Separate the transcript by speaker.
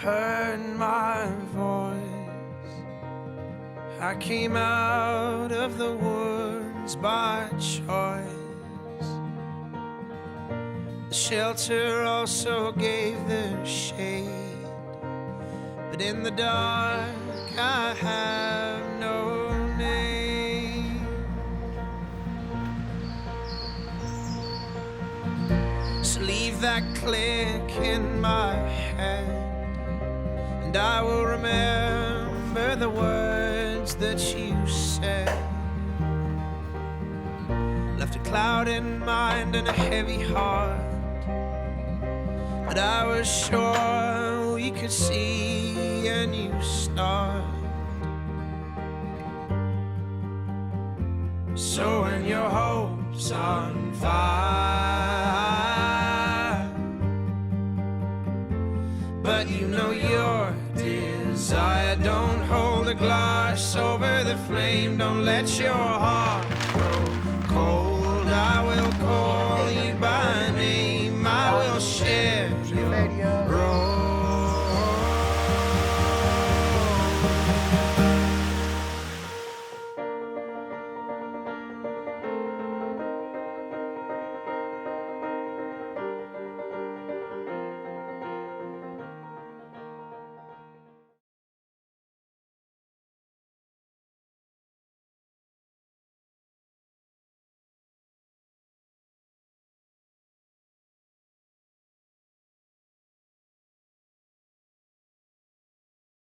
Speaker 1: heard my voice. I came out of the woods by choice. The shelter also gave the shade, but in the dark I have no name. So leave that click in my head, and I will remember the words that you said. Left a cloud in mind and a heavy heart, but I was sure we could see a new start. So when your hope's on fire, but you know your desire, don't hold a glass over the flame. Don't let your heart